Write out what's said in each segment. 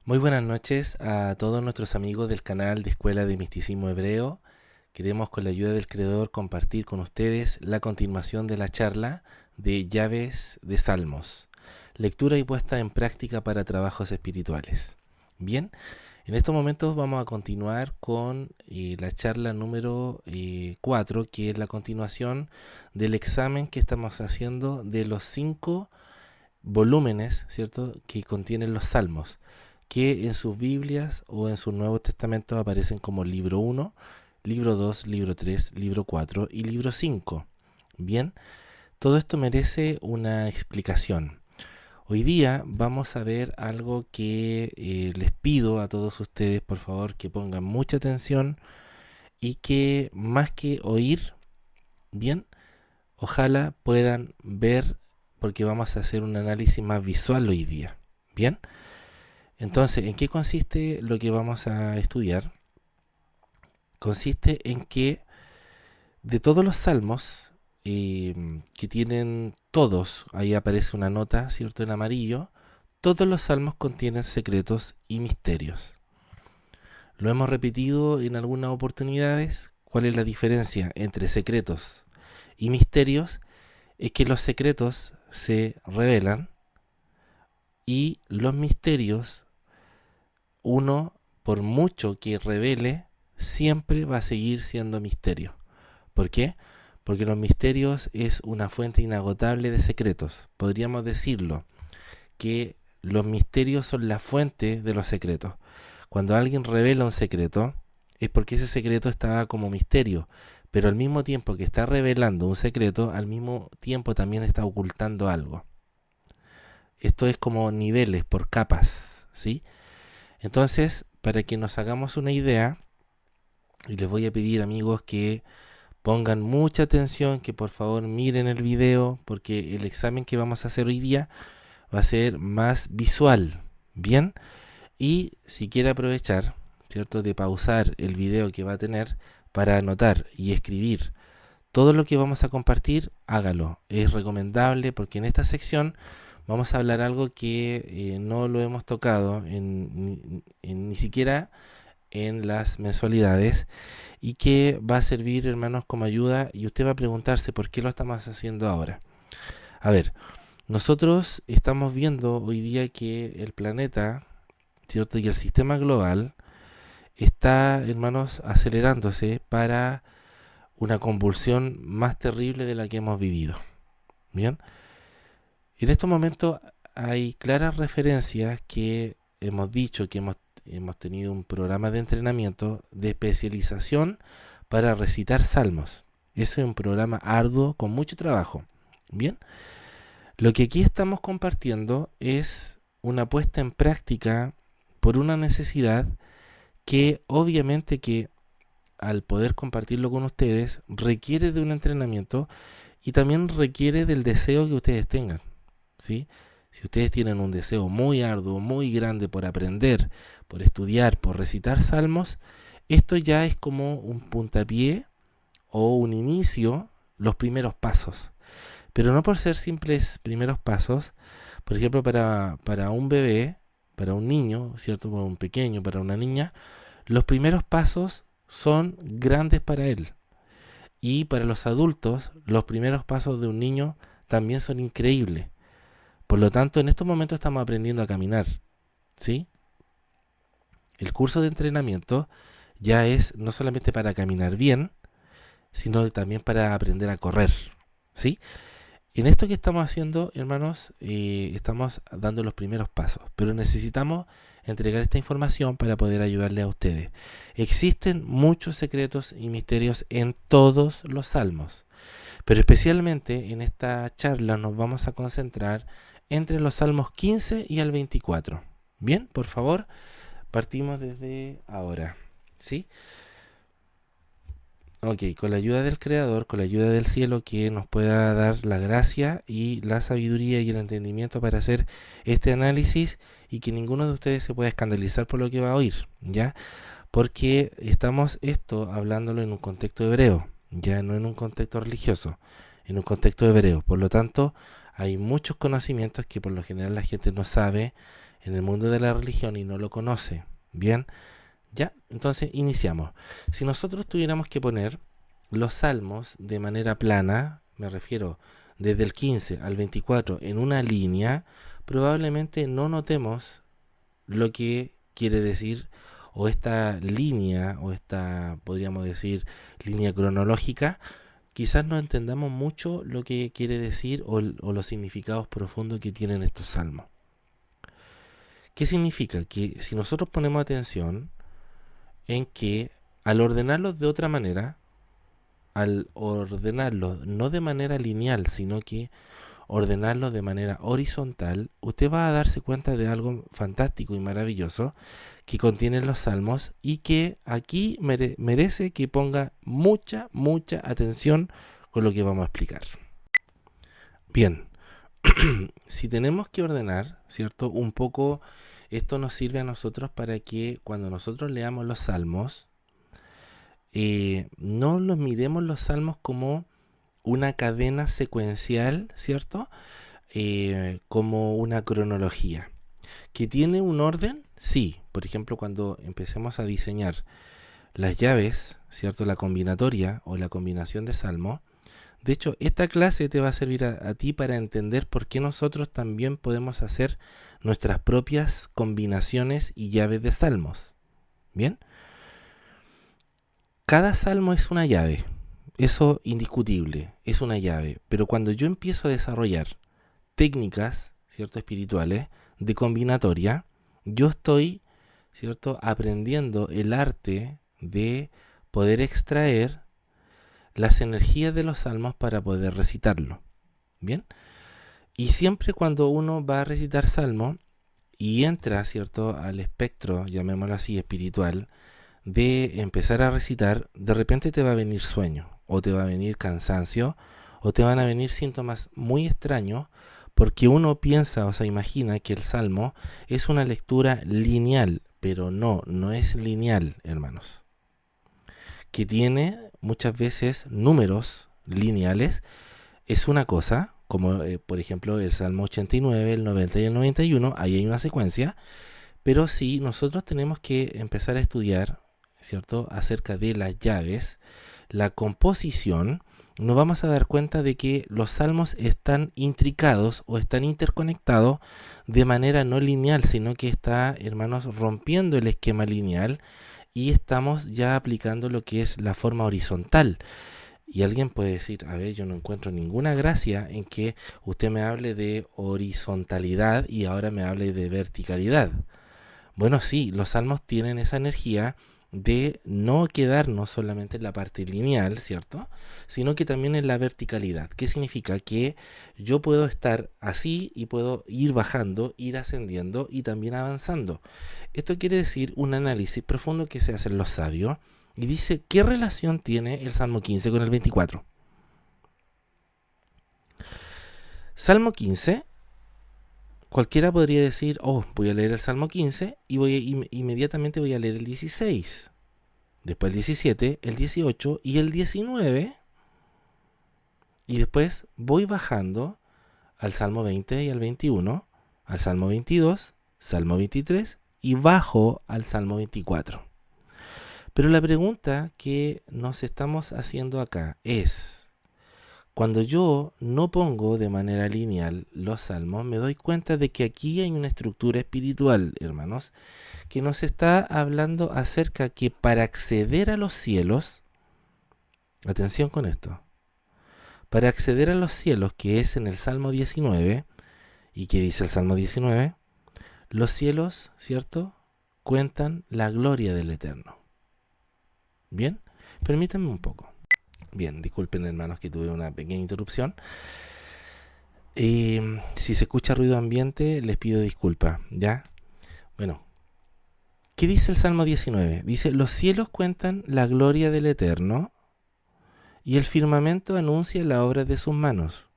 Muy buenas noches a todos nuestros amigos del canal de Escuela de Misticismo Hebreo. Queremos con la ayuda del Creador compartir con ustedes la continuación de la charla de Llaves de Salmos, lectura y puesta en práctica para trabajos espirituales. Bien, en estos momentos vamos a continuar con la charla número 4, que es la continuación del examen que estamos haciendo de los 5 volúmenes, ¿cierto?, que contienen los Salmos, que en sus Biblias o en sus Nuevos Testamentos aparecen como libro 1, libro 2, libro 3, libro 4 y libro 5. Bien, todo esto merece una explicación. Hoy día vamos a ver algo que les pido a todos ustedes, por favor, que pongan mucha atención y que más que oír, bien, ojalá puedan ver, porque vamos a hacer un análisis más visual hoy día. Bien. Entonces, ¿en qué consiste lo que vamos a estudiar? Consiste en que de todos los salmos que tienen todos, ahí aparece una nota, ¿cierto?, en amarillo, todos los salmos contienen secretos y misterios. Lo hemos repetido en algunas oportunidades. ¿Cuál es la diferencia entre secretos y misterios? Es que los secretos se revelan y los misterios, uno, por mucho que revele, siempre va a seguir siendo misterio. ¿Por qué? Porque los misterios es una fuente inagotable de secretos. Podríamos decirlo, que los misterios son la fuente de los secretos. Cuando alguien revela un secreto, es porque ese secreto está como misterio, pero al mismo tiempo que está revelando un secreto, al mismo tiempo también está ocultando algo. Esto es como niveles, por capas, ¿sí? Entonces, para que nos hagamos una idea, y les voy a pedir, amigos, que pongan mucha atención, que por favor miren el video, porque el examen que vamos a hacer hoy día va a ser más visual, ¿bien? Y si quiere aprovechar, ¿cierto?, de pausar el video que va a tener para anotar y escribir todo lo que vamos a compartir, hágalo. Es recomendable porque en esta sección vamos a hablar algo que no lo hemos tocado ni siquiera en las mensualidades, y que va a servir, hermanos, como ayuda, y usted va a preguntarse por qué lo estamos haciendo ahora. A ver, nosotros estamos viendo hoy día que el planeta, ¿cierto?, y el sistema global está, hermanos, acelerándose para una convulsión más terrible de la que hemos vivido. Bien, en estos momentos hay claras referencias que hemos dicho que hemos tenido un programa de entrenamiento de especialización para recitar salmos. Eso es un programa arduo con mucho trabajo. Bien, lo que aquí estamos compartiendo es una puesta en práctica por una necesidad que obviamente que al poder compartirlo con ustedes requiere de un entrenamiento y también requiere del deseo que ustedes tengan, ¿sí? Si ustedes tienen un deseo muy arduo, muy grande por aprender, por estudiar, por recitar salmos, esto ya es como un puntapié o un inicio, los primeros pasos. Pero no por ser simples primeros pasos. Por ejemplo, para un bebé, para un niño, ¿cierto?, para un pequeño, para una niña, los primeros pasos son grandes para él. Y para los adultos, los primeros pasos de un niño también son increíbles. Por lo tanto, en estos momentos estamos aprendiendo a caminar, ¿sí? El curso de entrenamiento ya es no solamente para caminar bien, sino también para aprender a correr, ¿sí? En esto que estamos haciendo, hermanos, estamos dando los primeros pasos, pero necesitamos entregar esta información para poder ayudarle a ustedes. Existen muchos secretos y misterios en todos los salmos, pero especialmente en esta charla nos vamos a concentrar entre los salmos 15 y el 24. Bien, por favor, partimos desde ahora, ¿sí? Ok, con la ayuda del Creador, con la ayuda del cielo, que nos pueda dar la gracia y la sabiduría y el entendimiento para hacer este análisis, y que ninguno de ustedes se pueda escandalizar por lo que va a oír, ¿ya? Porque estamos esto hablándolo en un contexto hebreo, ya no en un contexto religioso, en un contexto hebreo. Por lo tanto, hay muchos conocimientos que por lo general la gente no sabe. en el mundo de la religión y no lo conoce. Bien, ya, entonces iniciamos. Si nosotros tuviéramos que poner los salmos de manera plana, me refiero desde el 15 al 24 en una línea, probablemente no notemos lo que quiere decir, o esta línea, o esta, podríamos decir, línea cronológica, quizás no entendamos mucho lo que quiere decir o los significados profundos que tienen estos salmos. ¿Qué significa? Que si nosotros ponemos atención en que al ordenarlos de otra manera, al ordenarlos no de manera lineal, sino que ordenarlos de manera horizontal, usted va a darse cuenta de algo fantástico y maravilloso que contienen los salmos y que aquí merece que ponga mucha atención con lo que vamos a explicar. Bien, si tenemos que ordenar, ¿cierto? Un poco, esto nos sirve a nosotros para que cuando nosotros leamos los salmos, no los miremos los salmos como una cadena secuencial, ¿cierto? Como una cronología. ¿Que tiene un orden? Sí. Por ejemplo, cuando empecemos a diseñar las llaves, ¿cierto? La combinatoria o la combinación de salmos. De hecho, esta clase te va a servir a ti para entender por qué nosotros también podemos hacer nuestras propias combinaciones y llaves de salmos. ¿Bien? Cada salmo es una llave. Eso indiscutible, es una llave. Pero cuando yo empiezo a desarrollar técnicas, ¿cierto? Espirituales de combinatoria, yo estoy, ¿cierto? Aprendiendo el arte de poder extraer las energías de los salmos para poder recitarlo. ¿Bien? Y siempre cuando uno va a recitar salmo y entra, ¿cierto? Al espectro, llamémoslo así, espiritual, de empezar a recitar, de repente te va a venir sueño, o te va a venir cansancio, o te van a venir síntomas muy extraños, porque uno piensa o se imagina que el salmo es una lectura lineal, pero no es lineal, hermanos. Que tiene muchas veces números lineales, es una cosa, como por ejemplo el Salmo 89, el 90 y el 91, ahí hay una secuencia, pero sí nosotros tenemos que empezar a estudiar, ¿cierto?, acerca de las llaves, la composición, nos vamos a dar cuenta de que los salmos están intricados o están interconectados de manera no lineal, sino que está, hermanos, rompiendo el esquema lineal y estamos ya aplicando lo que es la forma horizontal. Y alguien puede decir, a ver, yo no encuentro ninguna gracia en que usted me hable de horizontalidad y ahora me hable de verticalidad. Bueno, sí, los salmos tienen esa energía de no quedarnos solamente en la parte lineal, ¿cierto? Sino que también en la verticalidad. ¿Qué significa? Que yo puedo estar así y puedo ir bajando, ir ascendiendo y también avanzando. Esto quiere decir un análisis profundo que se hacen los sabios y dice, ¿qué relación tiene el Salmo 15 con el 24? Salmo 15, cualquiera podría decir, oh, voy a leer el Salmo 15 y inmediatamente voy a leer el 16. Después el 17, el 18 y el 19. Y después voy bajando al Salmo 20 y al 21, al Salmo 22, Salmo 23 y bajo al Salmo 24. Pero la pregunta que nos estamos haciendo acá es, cuando yo no pongo de manera lineal los salmos, me doy cuenta de que aquí hay una estructura espiritual, hermanos, que nos está hablando acerca que para acceder a los cielos, atención con esto, para acceder a los cielos, que es en el Salmo 19, y que dice el Salmo 19, los cielos, ¿cierto?, cuentan la gloria del Eterno. Bien, permítanme un poco. Bien, disculpen hermanos que tuve una pequeña interrupción. Si se escucha ruido ambiente, les pido disculpas, ¿ya? Bueno, ¿qué dice el Salmo 19? Dice, los cielos cuentan la gloria del Eterno y el firmamento anuncia la obra de sus manos.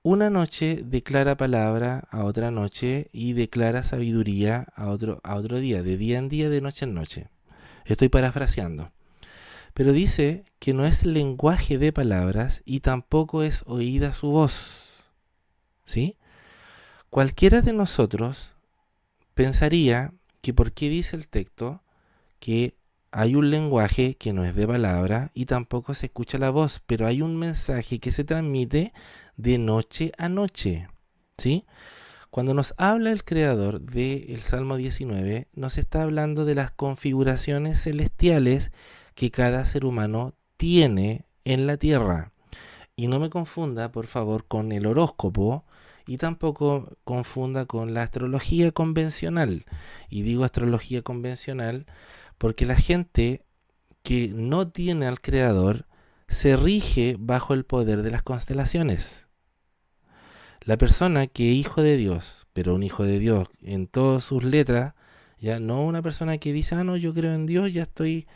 Una noche declara palabra a otra noche y declara sabiduría a otro día, de día en día, de noche en noche. Estoy parafraseando. Pero dice que no es lenguaje de palabras y tampoco es oída su voz. ¿Sí? Cualquiera de nosotros pensaría que por qué dice el texto que hay un lenguaje que no es de palabra y tampoco se escucha la voz, pero hay un mensaje que se transmite de noche a noche, ¿sí? Cuando nos habla el creador del Salmo 19, nos está hablando de las configuraciones celestiales que cada ser humano tiene en la tierra. Y no me confunda, por favor, con el horóscopo y tampoco confunda con la astrología convencional. Y digo astrología convencional porque la gente que no tiene al creador se rige bajo el poder de las constelaciones. La persona que es hijo de Dios, pero un hijo de Dios en todas sus letras, ya no una persona que dice, no, yo creo en Dios, ya estoy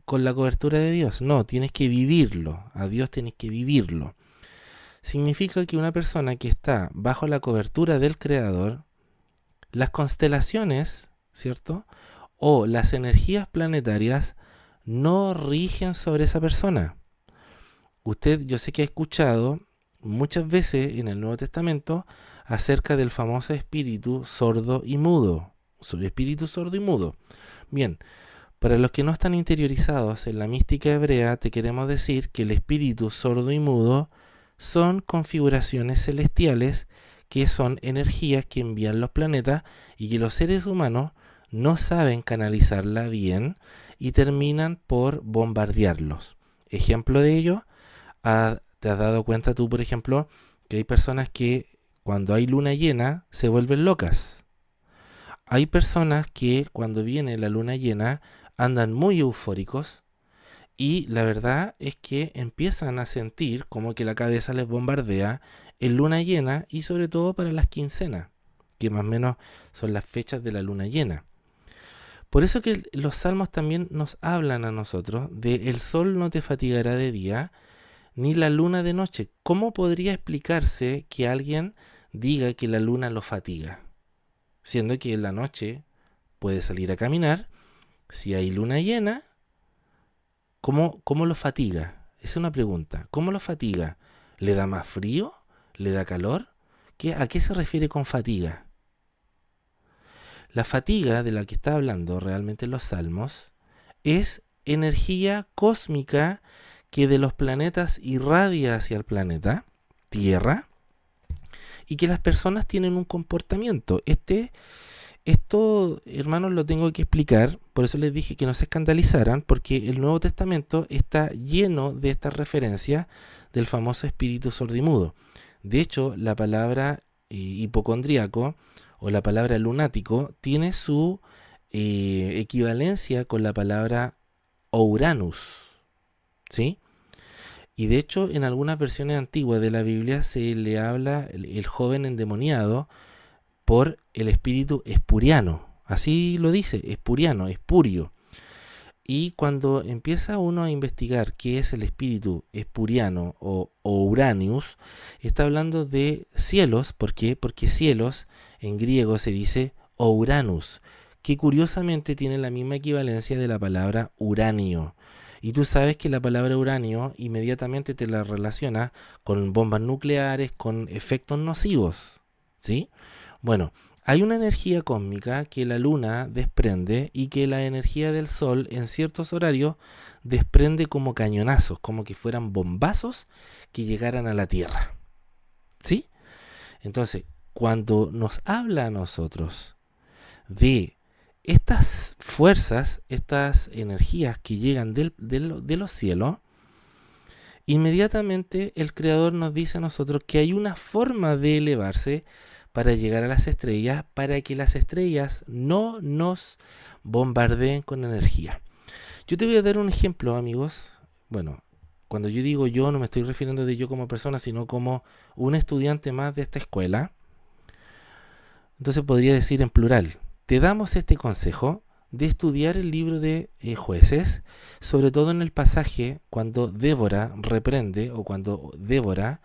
con la cobertura de Dios. No, tienes que vivirlo, a Dios tienes que vivirlo. Significa que una persona que está bajo la cobertura del Creador, las constelaciones, ¿cierto? O las energías planetarias no rigen sobre esa persona. Usted, yo sé que ha escuchado muchas veces en el Nuevo Testamento acerca del famoso espíritu sordo y mudo. Espíritu sordo y mudo. Bien, para los que no están interiorizados en la mística hebrea, te queremos decir que el espíritu sordo y mudo son configuraciones celestiales que son energías que envían los planetas y que los seres humanos no saben canalizarla bien y terminan por bombardearlos. Ejemplo de ello, ¿te has dado cuenta tú, por ejemplo, que hay personas que cuando hay luna llena se vuelven locas? Hay personas que cuando viene la luna llena andan muy eufóricos y la verdad es que empiezan a sentir como que la cabeza les bombardea en luna llena y sobre todo para las quincenas, que más o menos son las fechas de la luna llena. Por eso que los salmos también nos hablan a nosotros de el sol no te fatigará de día, ni la luna de noche. ¿Cómo podría explicarse que alguien diga que la luna lo fatiga? Siendo que en la noche puede salir a caminar, si hay luna llena, ¿cómo lo fatiga? Es una pregunta. ¿Cómo lo fatiga? ¿Le da más frío? ¿Le da calor? ¿A qué se refiere con fatiga? La fatiga de la que está hablando realmente los salmos es energía cósmica que de los planetas irradia hacia el planeta Tierra y que las personas tienen un comportamiento. Esto, hermanos, lo tengo que explicar, por eso les dije que no se escandalizaran, porque el Nuevo Testamento está lleno de estas referencias del famoso espíritu sordimudo. De hecho, la palabra hipocondríaco o la palabra lunático tiene su equivalencia con la palabra Ouranus, ¿sí? Y de hecho, en algunas versiones antiguas de la Biblia se le habla el joven endemoniado por el espíritu espuriano. Así lo dice, espuriano, espurio. Y cuando empieza uno a investigar qué es el espíritu espuriano o Uranus, está hablando de cielos. ¿Por qué? Porque cielos en griego se dice Uranus, que curiosamente tiene la misma equivalencia de la palabra uranio. Y tú sabes que la palabra uranio inmediatamente te la relaciona con bombas nucleares, con efectos nocivos, ¿sí? Bueno, hay una energía cósmica que la luna desprende y que la energía del sol en ciertos horarios desprende como cañonazos, como que fueran bombazos que llegaran a la Tierra, ¿sí? Entonces, cuando nos habla a nosotros de estas fuerzas, estas energías que llegan de los cielos, inmediatamente el Creador nos dice a nosotros que hay una forma de elevarse para llegar a las estrellas, para que las estrellas no nos bombardeen con energía. Yo te voy a dar un ejemplo, amigos. Bueno, cuando yo digo yo, no me estoy refiriendo de yo como persona, sino como un estudiante más de esta escuela. Entonces podría decir en plural. Te damos este consejo de estudiar el libro de Jueces, sobre todo en el pasaje cuando Débora reprende o cuando Débora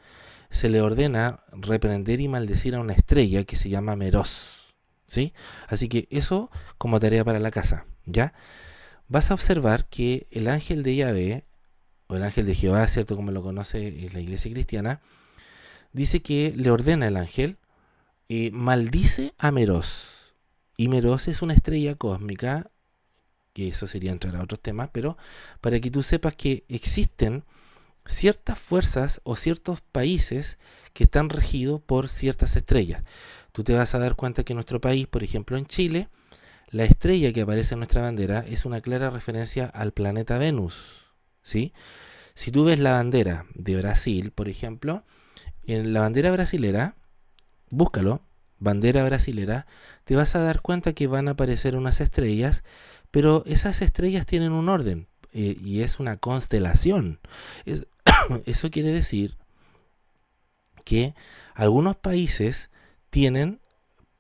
se le ordena reprender y maldecir a una estrella que se llama Meroz, ¿sí? Así que eso como tarea para la casa, ¿ya? Vas a observar que el ángel de Yahvé, o el ángel de Jehová, ¿cierto? Como lo conoce la iglesia cristiana, dice que le ordena el ángel, maldice a Meroz. Y Meroz es una estrella cósmica, que eso sería entrar a otros temas, pero para que tú sepas que existen ciertas fuerzas o ciertos países que están regidos por ciertas estrellas. Tú te vas a dar cuenta que en nuestro país, por ejemplo en Chile, la estrella que aparece en nuestra bandera es una clara referencia al planeta Venus, ¿sí? Si tú ves la bandera de Brasil, por ejemplo, en la bandera brasilera, búscalo, bandera brasilera, te vas a dar cuenta que van a aparecer unas estrellas, pero esas estrellas tienen un orden y es una constelación. Es- Eso quiere decir que algunos países tienen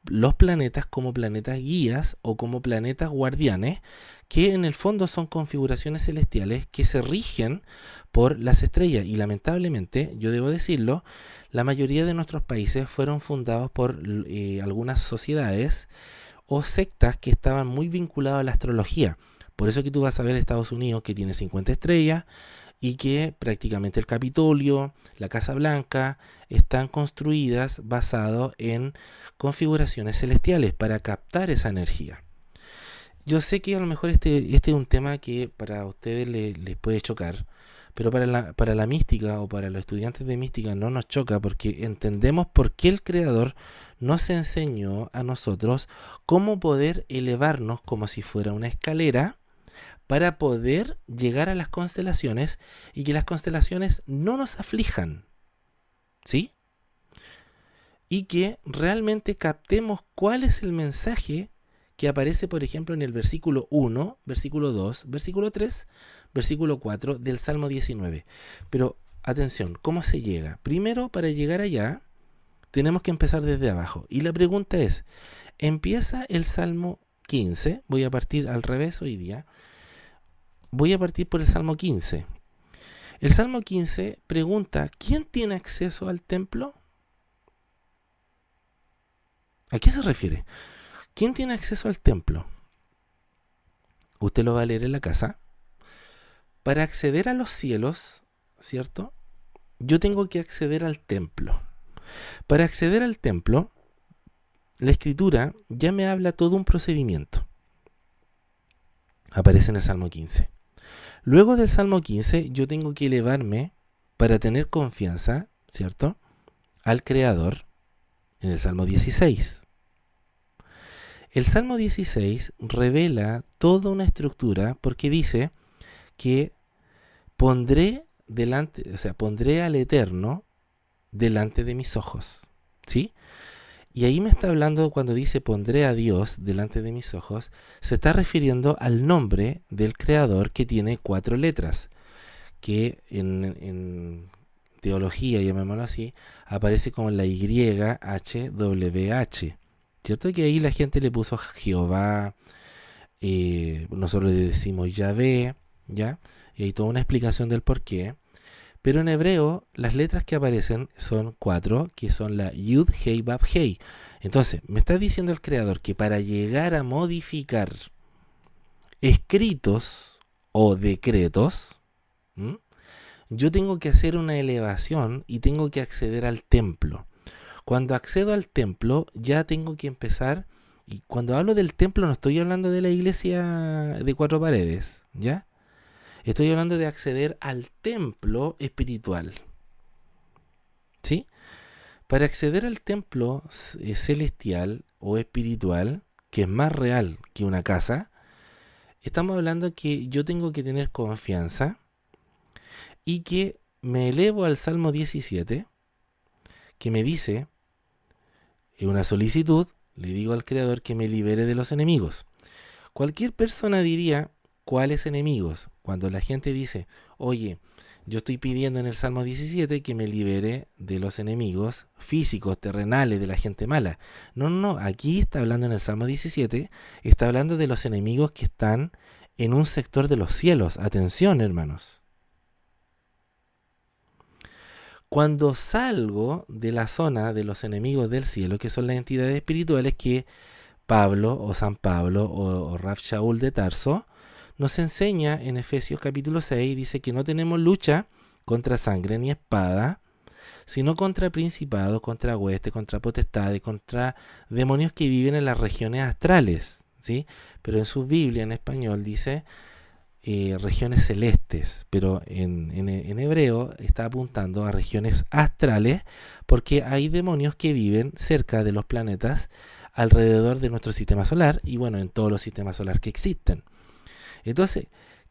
los planetas como planetas guías o como planetas guardianes, que en el fondo son configuraciones celestiales que se rigen por las estrellas. Y lamentablemente, yo debo decirlo, la mayoría de nuestros países fueron fundados por algunas sociedades o sectas que estaban muy vinculadas a la astrología. Por eso que tú vas a ver Estados Unidos que tiene 50 estrellas, y que prácticamente el Capitolio, la Casa Blanca, están construidas basado en configuraciones celestiales para captar esa energía. Yo sé que a lo mejor este es un tema que para ustedes les puede chocar, pero para la mística o para los estudiantes de mística no nos choca porque entendemos por qué el Creador nos enseñó a nosotros cómo poder elevarnos como si fuera una escalera para poder llegar a las constelaciones y que las constelaciones no nos aflijan, ¿sí? Y que realmente captemos cuál es el mensaje que aparece, por ejemplo, en el versículo 1, versículo 2, versículo 3, versículo 4 del Salmo 19. Pero atención, ¿cómo se llega? Primero, para llegar allá, tenemos que empezar desde abajo. Y la pregunta es, empieza el Salmo 15, voy a partir al revés hoy día, voy a partir por el Salmo 15. El Salmo 15 pregunta, ¿quién tiene acceso al templo? ¿A qué se refiere? ¿Quién tiene acceso al templo? Usted lo va a leer en la casa. Para acceder a los cielos, ¿cierto? Yo tengo que acceder al templo. Para acceder al templo, la escritura ya me habla todo un procedimiento. Aparece en el Salmo 15. Luego del Salmo 15, yo tengo que elevarme para tener confianza, ¿cierto?, al Creador en el Salmo 16. El Salmo 16 revela toda una estructura porque dice que pondré al Eterno delante de mis ojos, ¿sí? Y ahí me está hablando cuando dice pondré a Dios delante de mis ojos, se está refiriendo al nombre del Creador que tiene 4 letras, que en teología, llamémoslo así, aparece como la YHWH. ¿Cierto? Que ahí la gente le puso Jehová, nosotros le decimos Yahvé, ¿ya? Y hay toda una explicación del por qué. Pero en hebreo, las letras que aparecen son 4, que son la Yud, Hei, Vav, Hei. Entonces, me está diciendo el Creador que para llegar a modificar escritos o decretos, ¿m?, yo tengo que hacer una elevación y tengo que acceder al templo. Cuando accedo al templo, ya tengo que empezar, y cuando hablo del templo no estoy hablando de la iglesia de 4 paredes, ¿ya? Estoy hablando de acceder al templo espiritual, ¿sí? Para acceder al templo celestial o espiritual, que es más real que una casa, estamos hablando que yo tengo que tener confianza y que me elevo al Salmo 17, que me dice, en una solicitud, le digo al Creador que me libere de los enemigos. Cualquier persona diría, ¿cuáles enemigos? Cuando la gente dice, oye, yo estoy pidiendo en el Salmo 17 que me libere de los enemigos físicos, terrenales, de la gente mala. No, aquí está hablando en el Salmo 17, está hablando de los enemigos que están en un sector de los cielos. Atención, hermanos. Cuando salgo de la zona de los enemigos del cielo, que son las entidades espirituales que Pablo o San Pablo o Rav Shaul de Tarso nos enseña en Efesios capítulo 6, dice que no tenemos lucha contra sangre ni espada, sino contra principados, contra huestes, contra potestades, contra demonios que viven en las regiones astrales, ¿sí? Pero en su Biblia en español dice regiones celestes, pero en hebreo está apuntando a regiones astrales porque hay demonios que viven cerca de los planetas alrededor de nuestro sistema solar y bueno, en todos los sistemas solares que existen. Entonces,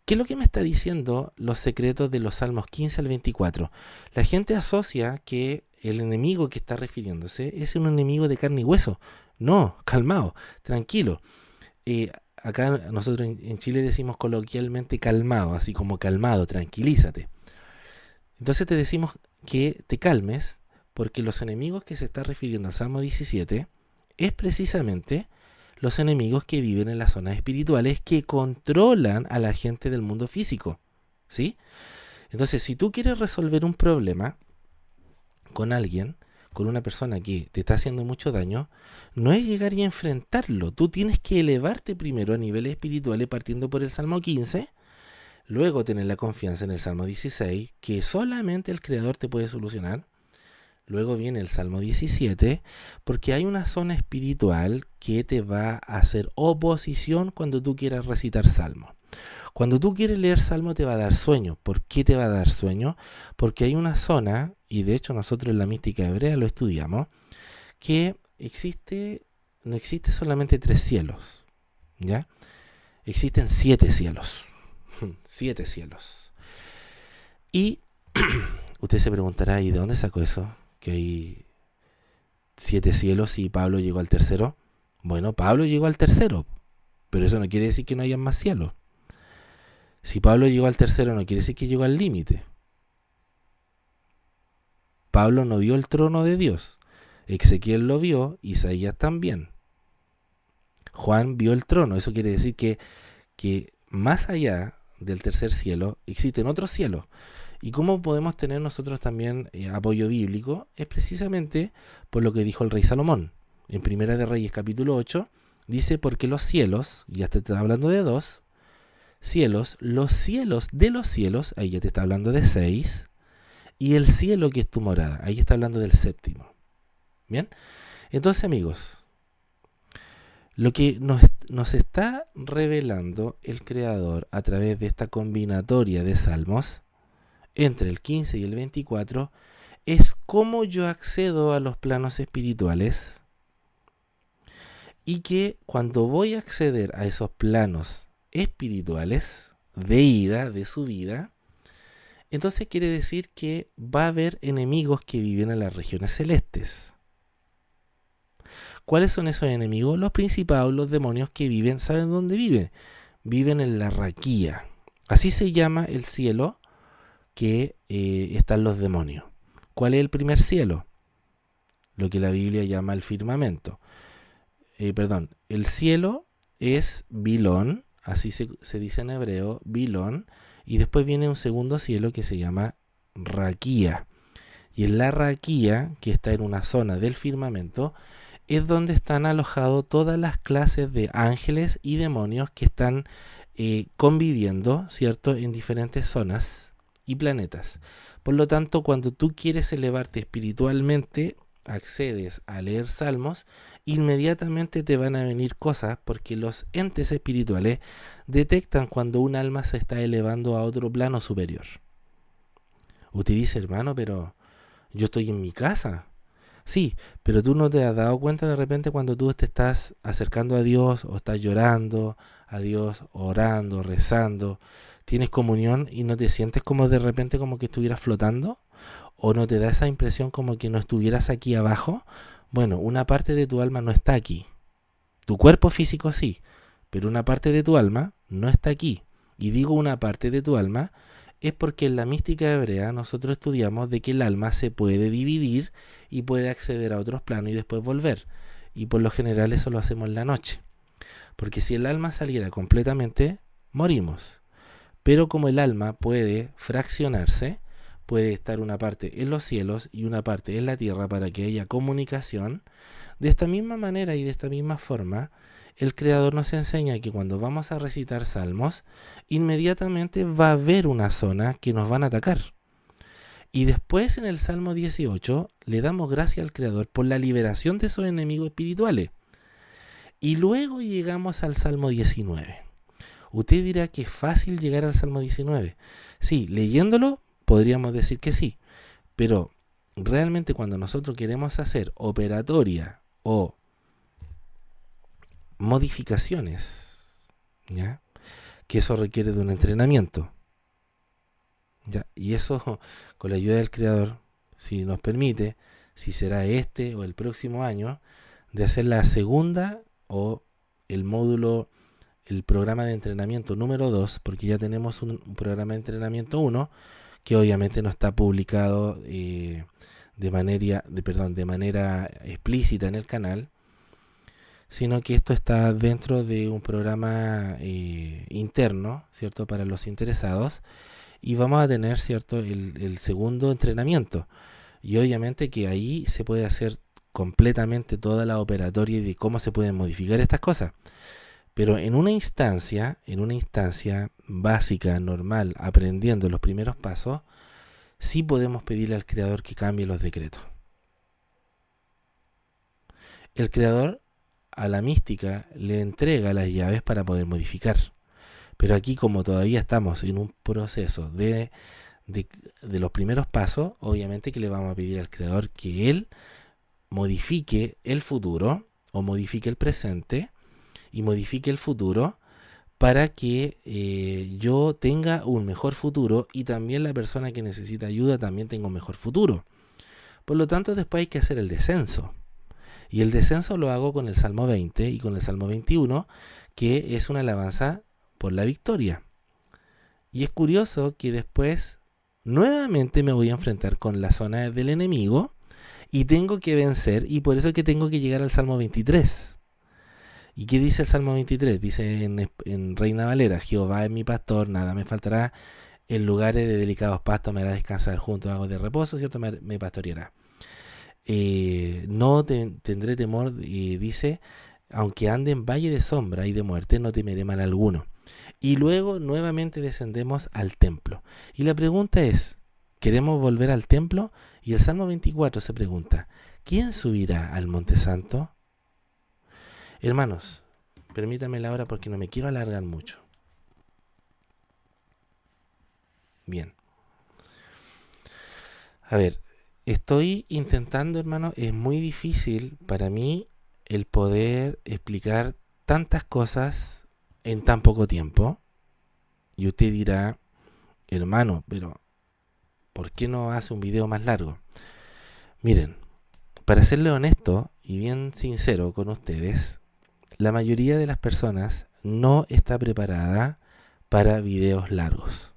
¿qué es lo que me está diciendo los secretos de los Salmos 15 al 24? La gente asocia que el enemigo que está refiriéndose es un enemigo de carne y hueso. No, calmado, tranquilo. Acá nosotros en Chile decimos coloquialmente calmado, así como calmado, tranquilízate. Entonces te decimos que te calmes porque los enemigos que se está refiriendo al Salmo 17 es precisamente los enemigos que viven en las zonas espirituales que controlan a la gente del mundo físico, ¿sí? Entonces, si tú quieres resolver un problema con alguien, con una persona que te está haciendo mucho daño, no es llegar y enfrentarlo. Tú tienes que elevarte primero a niveles espirituales partiendo por el Salmo 15, luego tener la confianza en el Salmo 16, que solamente el Creador te puede solucionar. Luego viene el Salmo 17, porque hay una zona espiritual que te va a hacer oposición cuando tú quieras recitar Salmo. Cuando tú quieres leer Salmo te va a dar sueño. ¿Por qué te va a dar sueño? Porque hay una zona, y de hecho nosotros en la mística hebrea lo estudiamos, que no existe solamente 3 cielos, ¿ya? Existen 7 cielos. 7 cielos. Y usted se preguntará, ¿y de dónde sacó eso? Que hay 7 cielos y Pablo llegó al tercero. Bueno, Pablo llegó al tercero, pero eso no quiere decir que no haya más cielos. Si Pablo llegó al tercero no quiere decir que llegó al límite. Pablo no vio el trono de Dios. Ezequiel lo vio, Isaías también. Juan vio el trono. Eso quiere decir que más allá del tercer cielo existen otros cielos. ¿Y cómo podemos tener nosotros también apoyo bíblico? Es precisamente por lo que dijo el rey Salomón. En Primera de Reyes capítulo 8 dice, porque los cielos, ya te está hablando de 2 cielos, los cielos de los cielos, ahí ya te está hablando de 6, y el cielo que es tu morada, ahí está hablando del 7. ¿Bien? Entonces, amigos, lo que nos está revelando el Creador a través de esta combinatoria de salmos, entre el 15 y el 24, es cómo yo accedo a los planos espirituales y que cuando voy a acceder a esos planos espirituales de ida, de subida, entonces quiere decir que va a haber enemigos que viven en las regiones celestes. ¿Cuáles son esos enemigos? Los principados, los demonios que viven, ¿saben dónde viven? Viven en la raquía. Así se llama el cielo que están los demonios. ¿Cuál es el primer cielo? Lo que la Biblia llama el firmamento. El cielo es Bilón, así se dice en hebreo, Bilón, y después viene un segundo cielo que se llama raquía. Y en la raquía, que está en una zona del firmamento, es donde están alojados todas las clases de ángeles y demonios que están conviviendo, ¿cierto?, en diferentes zonas y planetas. Por lo tanto, cuando tú quieres elevarte espiritualmente, accedes a leer salmos, inmediatamente te van a venir cosas porque los entes espirituales detectan cuando un alma se está elevando a otro plano superior. Usted dice, hermano, pero yo estoy en mi casa. Sí, pero tú no te has dado cuenta de repente cuando tú te estás acercando a Dios o estás llorando a Dios, orando, rezando, tienes comunión y no te sientes como de repente como que estuvieras flotando, o no te da esa impresión como que no estuvieras aquí abajo. Bueno, una parte de tu alma no está aquí. Tu cuerpo físico sí, pero una parte de tu alma no está aquí. Y digo una parte de tu alma es porque en la mística hebrea nosotros estudiamos de que el alma se puede dividir y puede acceder a otros planos y después volver. Y por lo general eso lo hacemos en la noche. Porque si el alma saliera completamente, morimos. Pero como el alma puede fraccionarse, puede estar una parte en los cielos y una parte en la tierra para que haya comunicación, de esta misma manera y de esta misma forma, el Creador nos enseña que cuando vamos a recitar salmos, inmediatamente va a haber una zona que nos van a atacar. Y después en el Salmo 18 le damos gracias al Creador por la liberación de esos enemigos espirituales. Y luego llegamos al Salmo 19. Usted dirá que es fácil llegar al Salmo 19. Sí, leyéndolo podríamos decir que sí. Pero realmente cuando nosotros queremos hacer operatoria o modificaciones, ¿ya? Que eso requiere de un entrenamiento, ¿ya? Y eso con la ayuda del Creador, si nos permite, si será este o el próximo año, de hacer la segunda o el módulo, el programa de entrenamiento número 2, porque ya tenemos un programa de entrenamiento 1 que obviamente no está publicado de manera explícita en el canal, sino que esto está dentro de un programa interno, ¿cierto?, para los interesados, y vamos a tener, ¿cierto?, el segundo entrenamiento, y obviamente que ahí se puede hacer completamente toda la operatoria de cómo se pueden modificar estas cosas. Pero en una instancia básica, normal, aprendiendo los primeros pasos, sí podemos pedirle al Creador que cambie los decretos. El Creador a la mística le entrega las llaves para poder modificar. Pero aquí, como todavía estamos en un proceso de los primeros pasos, obviamente que le vamos a pedir al Creador que Él modifique el futuro o modifique el presente y modifique el futuro para que yo tenga un mejor futuro y también la persona que necesita ayuda también tenga un mejor futuro. Por lo tanto, después hay que hacer el descenso. Y el descenso lo hago con el Salmo 20 y con el Salmo 21, que es una alabanza por la victoria. Y es curioso que después nuevamente me voy a enfrentar con la zona del enemigo y tengo que vencer, y por eso es que tengo que llegar al Salmo 23. ¿Y qué dice el Salmo 23? Dice en Reina Valera: Jehová es mi pastor, nada me faltará, en lugares de delicados pastos me hará descansar, junto a aguas de reposo, ¿cierto?, me pastoreará. No tendré temor, dice, aunque ande en valle de sombra y de muerte, no temeré mal alguno. Y luego nuevamente descendemos al templo. Y la pregunta es, ¿queremos volver al templo? Y el Salmo 24 se pregunta, ¿quién subirá al Monte Santo? Hermanos, permítanme la hora porque no me quiero alargar mucho. Bien. A ver, estoy intentando, hermano, es muy difícil para mí el poder explicar tantas cosas en tan poco tiempo. Y usted dirá, hermano, pero ¿por qué no hace un video más largo? Miren, para serle honesto y bien sincero con ustedes, la mayoría de las personas no está preparada para videos largos.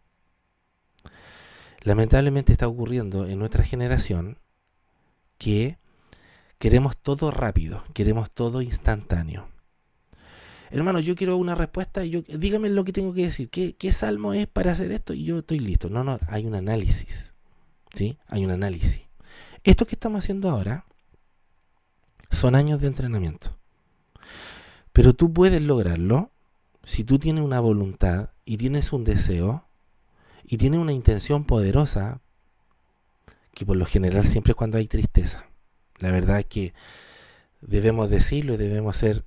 Lamentablemente está ocurriendo en nuestra generación que queremos todo rápido, queremos todo instantáneo. Hermano, yo quiero una respuesta, dígame lo que tengo que decir, ¿qué salmo es para hacer esto? Y yo estoy listo. No, hay un análisis, ¿sí? Hay un análisis. Esto que estamos haciendo ahora son años de entrenamiento. Pero tú puedes lograrlo si tú tienes una voluntad y tienes un deseo y tienes una intención poderosa, que por lo general siempre es cuando hay tristeza. La verdad es que debemos decirlo y debemos ser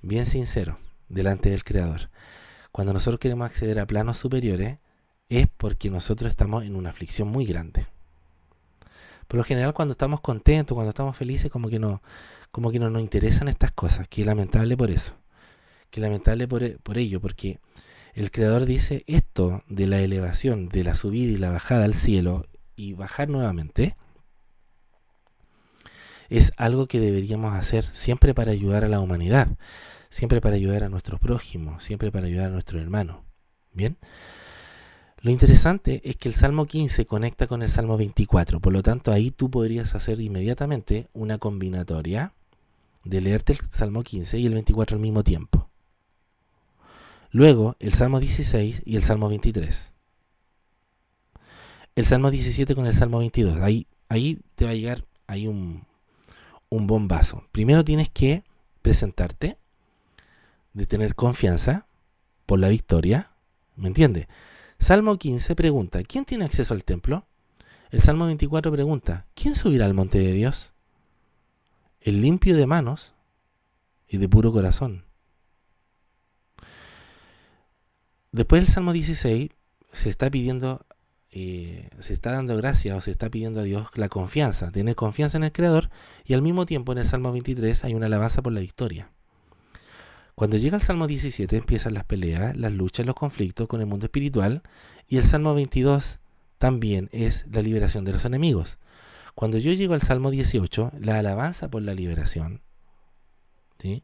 bien sinceros delante del Creador. Cuando nosotros queremos acceder a planos superiores es porque nosotros estamos en una aflicción muy grande. Por lo general, cuando estamos contentos, cuando estamos felices, como que no nos interesan estas cosas, que es lamentable por eso. Que es lamentable por ello, porque el Creador dice esto de la elevación, de la subida y la bajada al cielo y bajar nuevamente, es algo que deberíamos hacer siempre para ayudar a la humanidad, siempre para ayudar a nuestros prójimos, siempre para ayudar a nuestros hermanos. ¿Bien? Lo interesante es que el Salmo 15 conecta con el Salmo 24, por lo tanto ahí tú podrías hacer inmediatamente una combinatoria de leerte el Salmo 15 y el 24 al mismo tiempo. Luego el Salmo 16 y el Salmo 23. El Salmo 17 con el Salmo 22. Ahí te va a llegar un bombazo. Primero tienes que presentarte, de tener confianza por la victoria. ¿Me entiendes? Salmo 15 pregunta, ¿quién tiene acceso al templo? El Salmo 24 pregunta, ¿quién subirá al monte de Dios? El limpio de manos y de puro corazón. Después del Salmo 16 se está pidiendo, se está dando gracias o se está pidiendo a Dios la confianza, tener confianza en el Creador, y al mismo tiempo en el Salmo 23 hay una alabanza por la victoria. Cuando llega el Salmo 17 empiezan las peleas, las luchas, los conflictos con el mundo espiritual, y el Salmo 22 también es la liberación de los enemigos. Cuando yo llego al Salmo 18, la alabanza por la liberación, ¿sí?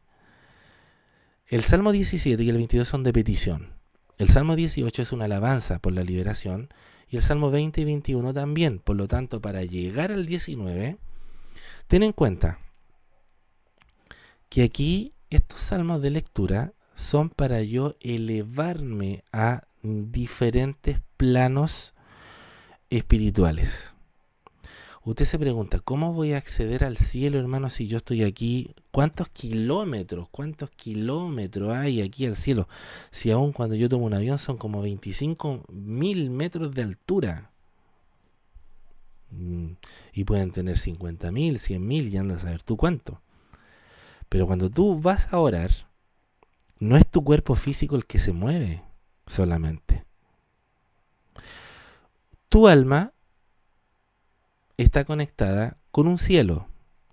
El Salmo 17 y el 22 son de petición. El Salmo 18 es una alabanza por la liberación y el Salmo 20 y 21 también. Por lo tanto, para llegar al 19, ten en cuenta que aquí estos salmos de lectura son para yo elevarme a diferentes planos espirituales. Usted se pregunta, ¿cómo voy a acceder al cielo, hermano, si yo estoy aquí? ¿Cuántos kilómetros hay aquí al cielo? Si aún cuando yo tomo un avión son como 25.000 metros de altura. Y pueden tener 50.000, 100.000, y andas a saber tú cuánto. Pero cuando tú vas a orar, no es tu cuerpo físico el que se mueve solamente. Tu alma está conectada con un cielo.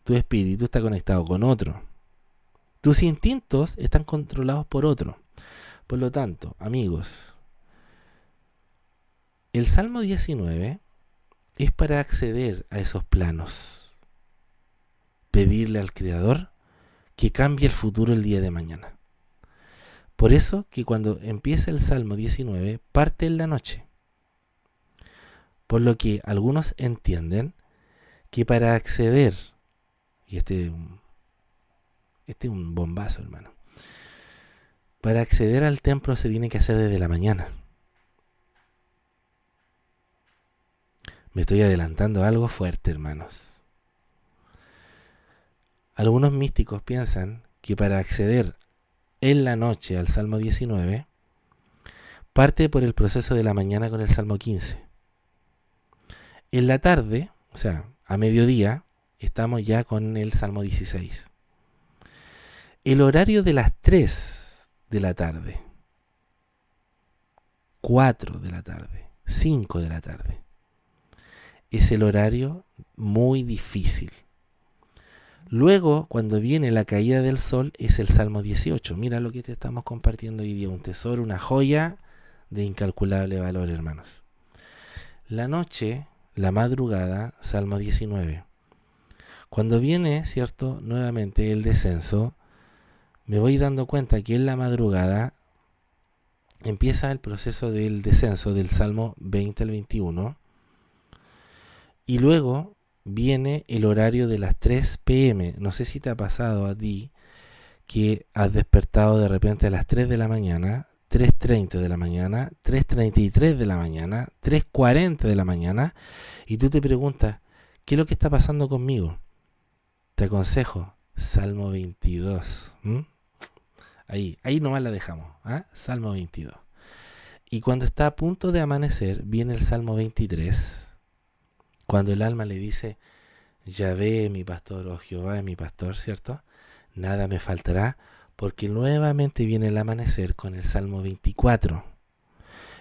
Tu espíritu está conectado con otro. Tus instintos están controlados por otro. Por lo tanto, amigos, el Salmo 19 es para acceder a esos planos. Pedirle al Creador que cambie el futuro el día de mañana. Por eso que cuando empieza el Salmo 19 parte en la noche. Por lo que algunos entienden que para acceder, y este es un bombazo, hermano, para acceder al templo se tiene que hacer desde la mañana. Me estoy adelantando a algo fuerte, hermanos. Algunos místicos piensan que para acceder en la noche al Salmo 19 parte por el proceso de la mañana con el Salmo 15. En la tarde, o sea, a mediodía, estamos ya con el Salmo 16. El horario de las 3 de la tarde, 4 de la tarde, 5 de la tarde, es el horario muy difícil. Luego, cuando viene la caída del sol, es el Salmo 18. Mira lo que te estamos compartiendo hoy día, un tesoro, una joya de incalculable valor, hermanos. La noche, la madrugada, Salmo 19. Cuando viene, ¿cierto?, nuevamente el descenso, me voy dando cuenta que en la madrugada empieza el proceso del descenso del Salmo 20 al 21, y luego viene el horario de las 3 p.m. No sé si te ha pasado a ti que has despertado de repente a las 3 de la mañana, 3:30 de la mañana, 3:33 de la mañana, 3:40 de la mañana, y tú te preguntas, ¿qué es lo que está pasando conmigo? Te aconsejo, Salmo 22. Ahí nomás la dejamos, ¿eh? Salmo 22. Y cuando está a punto de amanecer, viene el Salmo 23, cuando el alma le dice, Yahvé es mi pastor, o Jehová es mi pastor, ¿cierto? Nada me faltará, porque nuevamente viene el amanecer con el Salmo 24.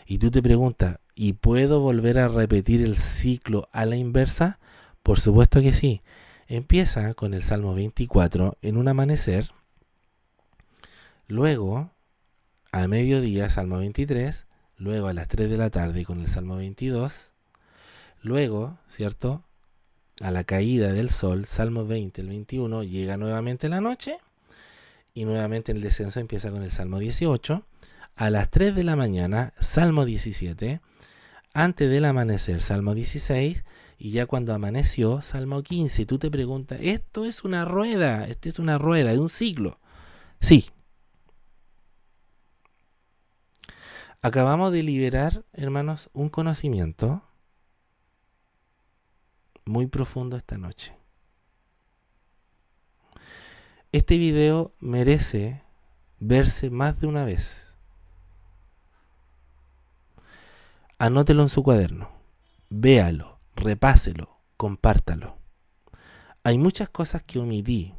Y tú te preguntas, ¿y puedo volver a repetir el ciclo a la inversa? Por supuesto que sí. Empieza con el Salmo 24 en un amanecer, luego a mediodía Salmo 23, luego a las 3 de la tarde con el Salmo 22, luego, ¿cierto?, a la caída del sol, Salmo 20, el 21, llega nuevamente la noche, y nuevamente el descenso empieza con el Salmo 18, a las 3 de la mañana, Salmo 17, antes del amanecer, Salmo 16, y ya cuando amaneció, Salmo 15. Y tú te preguntas, esto es una rueda, es un ciclo. Sí. Acabamos de liberar, hermanos, un conocimiento muy profundo esta noche. Este video merece verse más de una vez. Anótelo en su cuaderno, véalo, repáselo, compártalo. Hay muchas cosas que omití,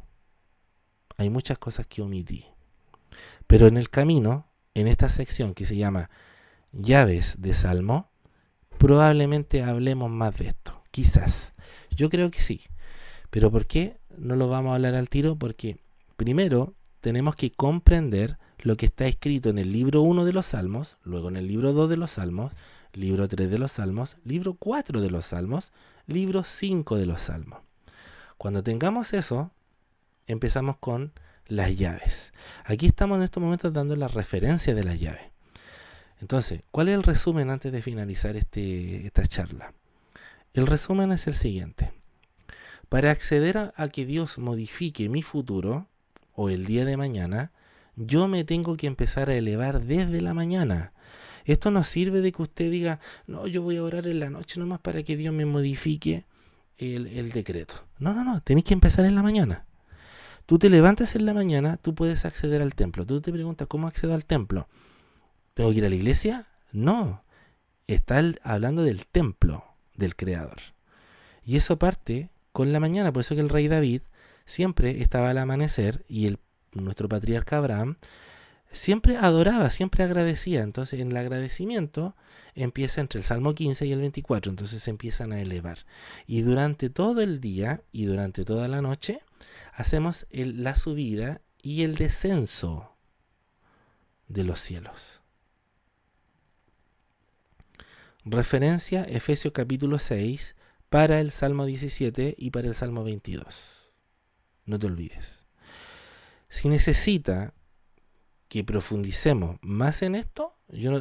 pero en el camino, en esta sección que se llama llaves de Salmo, probablemente hablemos más de esto, quizás. Yo creo que sí, pero ¿por qué no lo vamos a hablar al tiro? Porque primero tenemos que comprender lo que está escrito en el libro 1 de los Salmos, luego en el libro 2 de los Salmos, libro 3 de los Salmos, libro 4 de los Salmos, libro 5 de los Salmos. Cuando tengamos eso, empezamos con las llaves. Aquí estamos en estos momentos dando la referencia de las llaves. Entonces, ¿cuál es el resumen antes de finalizar esta charla? El resumen es el siguiente. Para acceder a que Dios modifique mi futuro, o el día de mañana, yo me tengo que empezar a elevar desde la mañana. Esto no sirve de que usted diga, no, yo voy a orar en la noche nomás para que Dios me modifique el decreto. No, tenéis que empezar en la mañana. Tú te levantas en la mañana, tú puedes acceder al templo. Tú te preguntas, ¿cómo accedo al templo? ¿Tengo que ir a la iglesia? No, está hablando del templo del Creador. Y eso parte con la mañana, por eso que el rey David siempre estaba al amanecer y nuestro patriarca Abraham siempre adoraba, siempre agradecía. Entonces en el agradecimiento empieza entre el Salmo 15 y el 24, entonces se empiezan a elevar. Y durante todo el día y durante toda la noche hacemos la subida y el descenso de los cielos. Referencia Efesios capítulo 6 para el Salmo 17 y para el Salmo 22. No te olvides. Si necesita que profundicemos más en esto,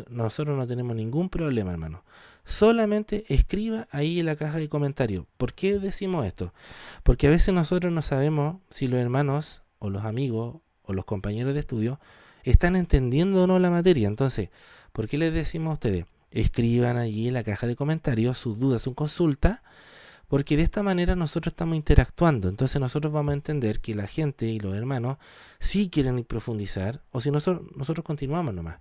nosotros no tenemos ningún problema, hermano. Solamente escriba ahí en la caja de comentarios. ¿Por qué decimos esto? Porque a veces nosotros no sabemos si los hermanos o los amigos o los compañeros de estudio están entendiendo o no la materia. Entonces, ¿por qué les decimos a ustedes? Escriban allí en la caja de comentarios sus dudas, sus consultas, porque de esta manera nosotros estamos interactuando. Entonces nosotros vamos a entender que la gente y los hermanos sí quieren profundizar, o si nosotros continuamos nomás.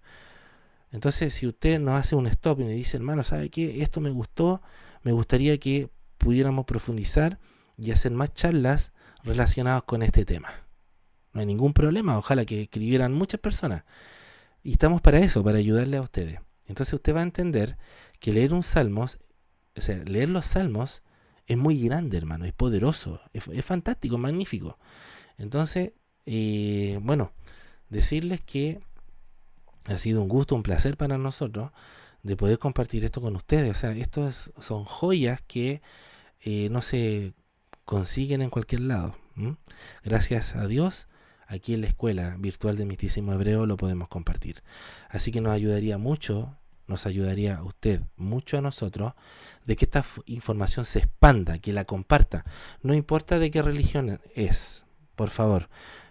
Entonces, si usted nos hace un stop y me dice, hermano, ¿sabe qué? Esto me gustó, me gustaría que pudiéramos profundizar y hacer más charlas relacionadas con este tema. No hay ningún problema, ojalá que escribieran muchas personas. Y estamos para eso, para ayudarle a ustedes. Entonces usted va a entender que leer los salmos es muy grande, hermano, es poderoso, es fantástico, magnífico. Entonces, decirles que ha sido un gusto, un placer para nosotros de poder compartir esto con ustedes. O sea, son joyas que no se consiguen en cualquier lado. Gracias a Dios, aquí en la Escuela Virtual de Misticismo Hebreo lo podemos compartir. Así que nos ayudaría a usted, mucho a nosotros, de que esta información se expanda, que la comparta. No importa de qué religión es, por favor.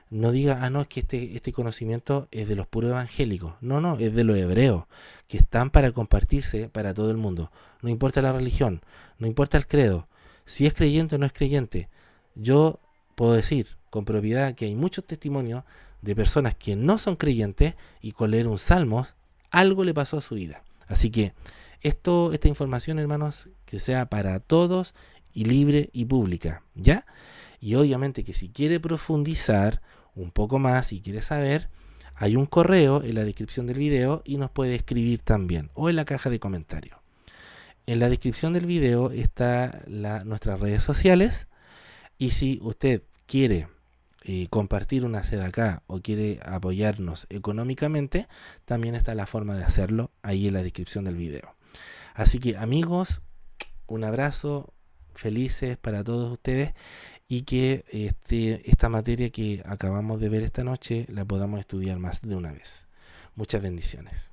No diga, no, es que este conocimiento es de los puros evangélicos. No, es de los hebreos, que están para compartirse para todo el mundo. No importa la religión, no importa el credo. Si es creyente o no es creyente, yo puedo decir con propiedad que hay muchos testimonios de personas que no son creyentes y con leer un salmo, algo le pasó a su vida. Así que esta información, hermanos, que sea para todos y libre y pública, ¿ya? Y obviamente que si quiere profundizar un poco más y quiere saber, hay un correo en la descripción del video y nos puede escribir también, o en la caja de comentarios. En la descripción del video está nuestras redes sociales, y si usted quiere compartir una sedacá o quiere apoyarnos económicamente, también está la forma de hacerlo ahí en la descripción del video. Así que, amigos, un abrazo, felices para todos ustedes, y que esta materia que acabamos de ver esta noche la podamos estudiar más de una vez. Muchas bendiciones.